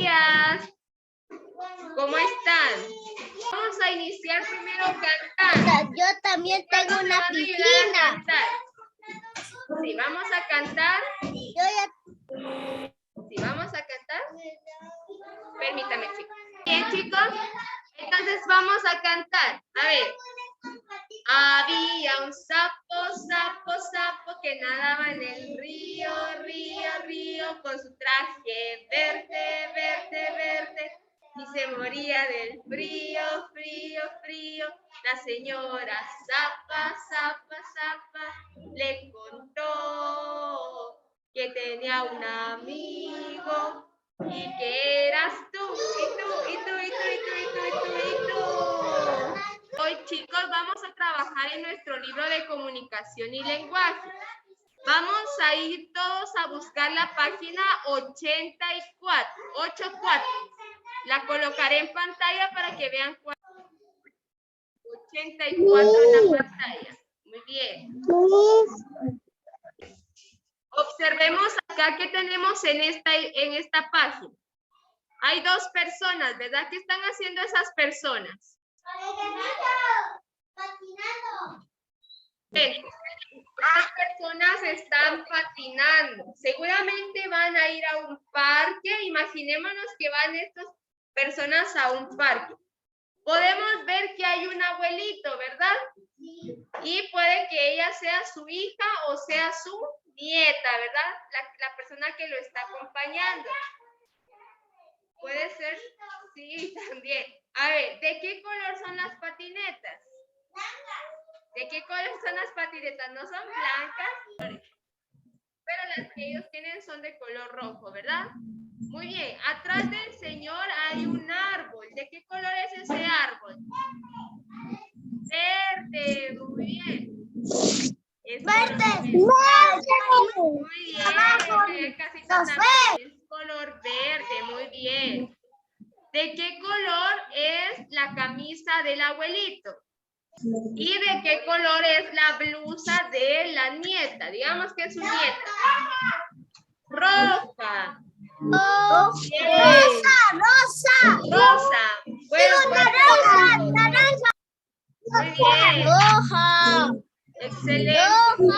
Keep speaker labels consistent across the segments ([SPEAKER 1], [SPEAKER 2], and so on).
[SPEAKER 1] días. ¿Cómo están? Vamos a iniciar primero cantando.
[SPEAKER 2] Yo también tengo una piscina.
[SPEAKER 1] Sí, vamos a cantar.
[SPEAKER 2] Yo ya...
[SPEAKER 1] Sí, vamos a cantar. Permítame, chicos. Bien, chicos. Entonces vamos a cantar. A ver. Había un sapo, sapo, sapo que nadaba en el río, río, río, con su traje verde, verde, verde. Y se moría del frío, frío, frío. La señora Zapa, Zapa, Zapa le contó que tenía un amigo y que eras tú, y tú, y tú, y tú, y tú, y tú, y tú, y tú. Hoy, chicos, vamos a trabajar en nuestro libro de comunicación y lenguaje. Vamos a ir todos a buscar la página 84, 84. La colocaré en pantalla para que vean 84 en la pantalla. Muy bien. Observemos acá que tenemos en esta página. Hay dos personas, ¿verdad? ¿Qué están haciendo esas personas? Las personas están patinando. Seguramente van a ir a un parque. Imaginémonos que van estas personas a un parque. Podemos ver que hay un abuelito, ¿verdad? Y puede que ella sea su hija o sea su nieta, ¿verdad? La persona que lo está acompañando. Puede ser, sí, también. A ver, ¿de qué color son las patinetas? ¿De qué color son las patinetas? No son blancas, pero las que ellos tienen son de color rojo, ¿verdad? Muy bien. Atrás del señor hay un árbol. ¿De qué color es ese árbol? Verde, muy bien. Es
[SPEAKER 2] ¡Verde!
[SPEAKER 1] Muy bien. Casi también es color verde, muy bien. ¿De qué color es la camisa del abuelito? ¿Y de qué color es la blusa de la nieta? Digamos que es su nieta. Roja.
[SPEAKER 2] Rosa, rosa.
[SPEAKER 1] Rosa. Bueno,
[SPEAKER 2] Naranja.
[SPEAKER 1] muy bien.
[SPEAKER 2] Roja.
[SPEAKER 1] Excelente.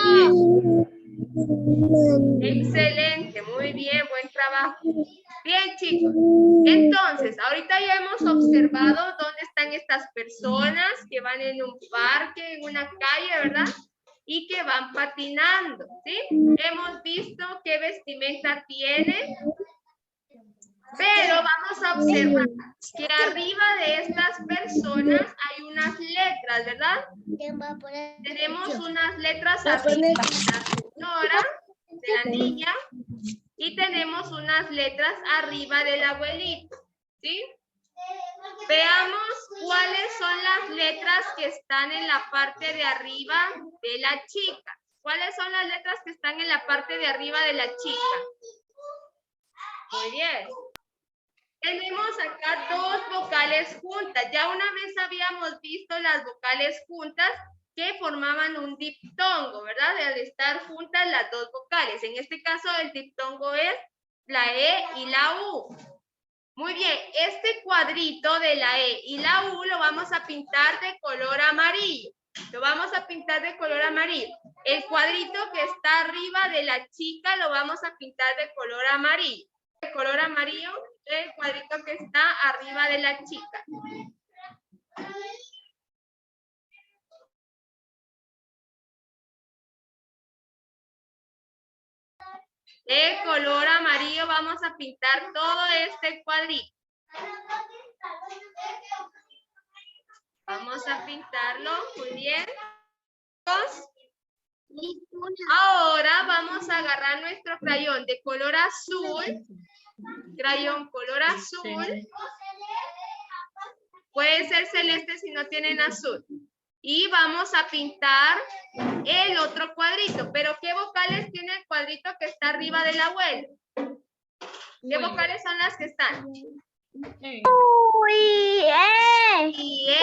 [SPEAKER 1] Excelente. Muy bien. Buen trabajo. Bien, chicos. Entonces, ahorita ya hemos observado dónde están estas personas que van en un parque, en una calle, ¿verdad? Y que van patinando, ¿sí? Hemos visto qué vestimenta tienen, pero vamos a observar que arriba de estas personas hay unas letras, ¿verdad? Tenemos unas letras arriba de la señora, de la niña, y tenemos unas letras arriba del abuelito, ¿sí? Veamos cuáles son las letras que están en la parte de arriba de la chica. ¿Cuáles son las letras que están en la parte de arriba de la chica? Muy bien. Tenemos acá dos vocales juntas. Ya una vez habíamos visto las vocales juntas que formaban un diptongo, ¿verdad? Al estar juntas las dos vocales. En este caso el diptongo es la E y la U. Muy bien, este cuadrito de la E y la U lo vamos a pintar de color amarillo. Lo vamos a pintar de color amarillo. El cuadrito que está arriba de la chica lo vamos a pintar de color amarillo. El color amarillo, el cuadrito que está arriba de la chica. De color amarillo vamos a pintar todo este cuadrito. Vamos a pintarlo, muy bien. Ahora vamos a agarrar nuestro crayón de color azul. Crayón color azul. Puede ser celeste si no tienen azul. Y vamos a pintar el otro cuadrito. ¿Pero qué vocales tiene el cuadrito que está arriba del abuelo? ¿Qué vocales son las que están?
[SPEAKER 2] U y E.
[SPEAKER 1] Y E.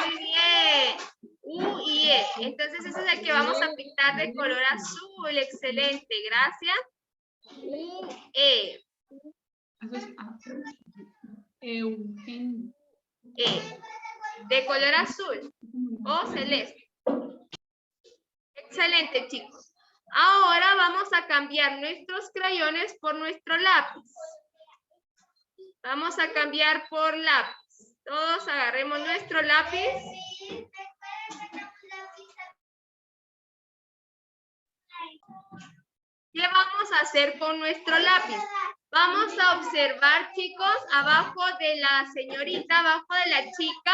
[SPEAKER 1] Muy bien. U y E. Entonces ese es el que vamos a pintar de color azul. Excelente. Gracias. U, E.
[SPEAKER 3] Eugenio.
[SPEAKER 1] E. De color azul o celeste. Excelente, chicos. Ahora vamos a cambiar nuestros crayones por nuestro lápiz. Vamos a cambiar por lápiz. Todos agarremos nuestro lápiz. ¿Qué vamos a hacer con nuestro lápiz? Vamos a observar, chicos, abajo de la señorita, abajo de la chica,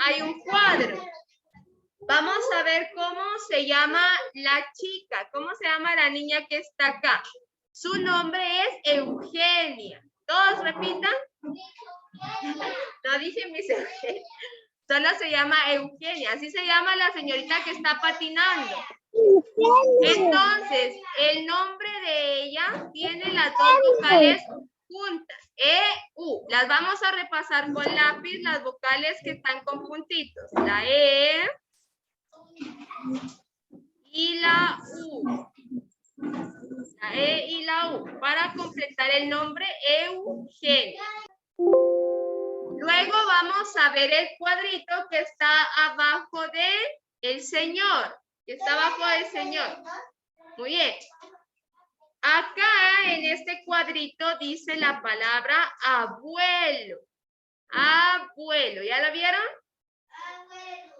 [SPEAKER 1] hay un cuadro. Vamos a ver cómo se llama la chica, cómo se llama la niña que está acá. Su nombre es Eugenia. ¿Todos repitan? No dicen mis Eugenia. Solo se llama Eugenia. Así se llama la señorita que está patinando. Entonces, el nombre de ella tiene las dos vocales juntas. E-U. Las vamos a repasar con lápiz, las vocales que están con puntitos. La E y la U. La E y la U. Para completar el nombre Eugenia. Luego vamos a ver el cuadrito que está abajo de el señor. Que está abajo del señor. Muy bien. Acá en este cuadrito dice la palabra abuelo. Abuelo. ¿Ya la vieron?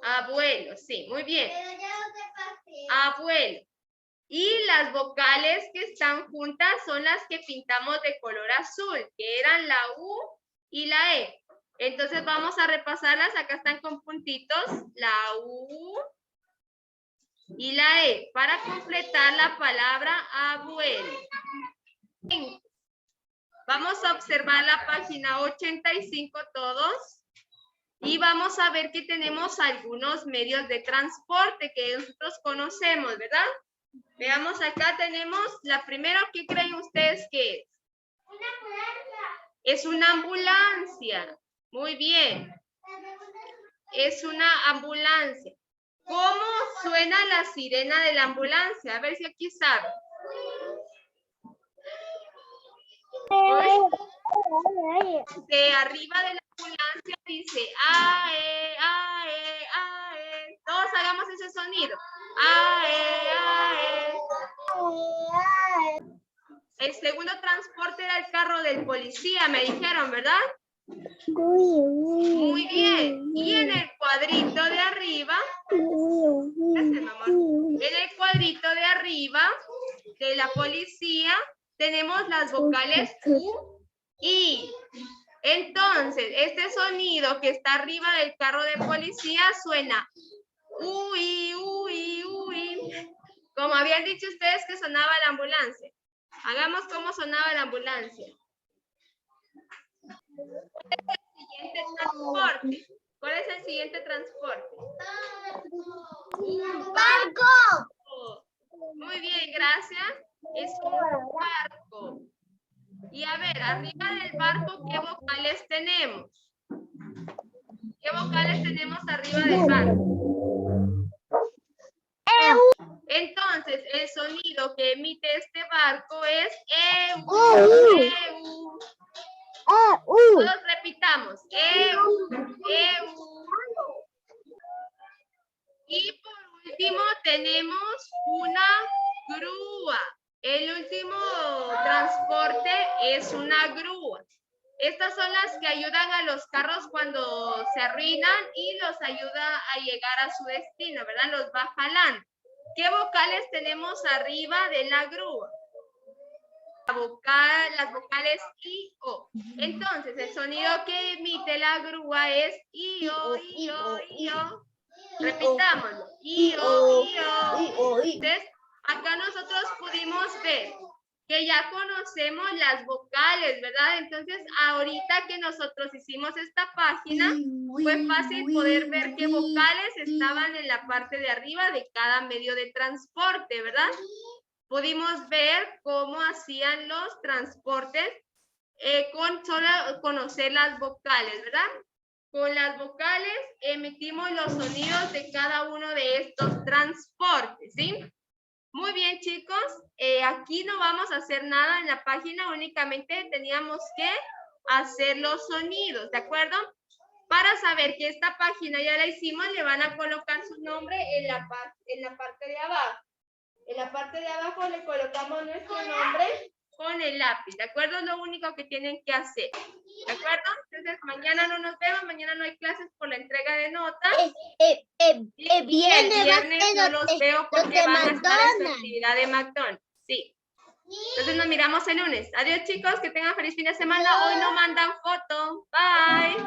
[SPEAKER 1] Abuelo, sí, muy bien. Abuelo. Y las vocales que están juntas son las que pintamos de color azul, que eran la U y la E. Entonces vamos a repasarlas. Acá están con puntitos. La U y la E. Para completar la palabra abuelo. Vamos a observar la página 85 todos. Y vamos a ver que tenemos algunos medios de transporte que nosotros conocemos, ¿verdad? Veamos, acá tenemos la primera. ¿Qué creen ustedes que es? Una ambulancia. Es una ambulancia. Muy bien. Es una ambulancia. ¿Cómo suena la sirena de la ambulancia? A ver si aquí saben. De arriba de la ambulancia dice ae, ae, ae. Todos hagamos ese sonido. Ae, ae. El segundo transporte era el carro del policía, me dijeron, ¿verdad? Muy bien. Y en el cuadrito de arriba, gracias, mamá. En el cuadrito de arriba de la policía tenemos las vocales U y. Entonces, este sonido que está arriba del carro de policía suena uy, uy, uy. Como habían dicho ustedes que sonaba la ambulancia. Hagamos cómo sonaba la ambulancia. ¿Cuál es el siguiente transporte? Un barco. Muy bien, gracias. Es un barco. Y a ver, arriba del barco, ¿qué vocales tenemos? ¿Qué vocales tenemos arriba del barco? Entonces, el sonido que emite este barco es EU, EU. Todos repitamos. EU, EU. Y por último tenemos una grúa. El último transporte es una grúa. Estas son las que ayudan a los carros cuando se arruinan y los ayuda a llegar a su destino, ¿verdad? Los va jalando. ¿Qué vocales tenemos arriba de la grúa? Las vocales I, O. Entonces, el sonido que emite la grúa es I, O, I, O, I, O. Repitámoslo. I, O, I, O. Entonces, acá nosotros pudimos ver que ya conocemos las vocales, ¿verdad? Entonces, ahorita que nosotros hicimos esta página, fue fácil poder ver qué vocales estaban en la parte de arriba de cada medio de transporte, ¿verdad? Pudimos ver cómo hacían los transportes con solo conocer las vocales, ¿verdad? Con las vocales emitimos los sonidos de cada uno de estos transportes, ¿sí? Muy bien, chicos. Aquí no vamos a hacer nada en la página, únicamente teníamos que hacer los sonidos, ¿de acuerdo? Para saber que esta página ya la hicimos, le van a colocar su nombre en la parte de abajo. En la parte de abajo le colocamos nuestro nombre con el lápiz, ¿de acuerdo? Es lo único que tienen que hacer, ¿de acuerdo? Entonces, mañana no nos vemos, mañana no hay clases por la entrega de notas. Y el viernes no los veo porque van a estar en su actividad de McDonald's. Sí. Entonces nos miramos el lunes. Adiós, chicos, que tengan feliz fin de semana. Hoy no mandan foto. Bye.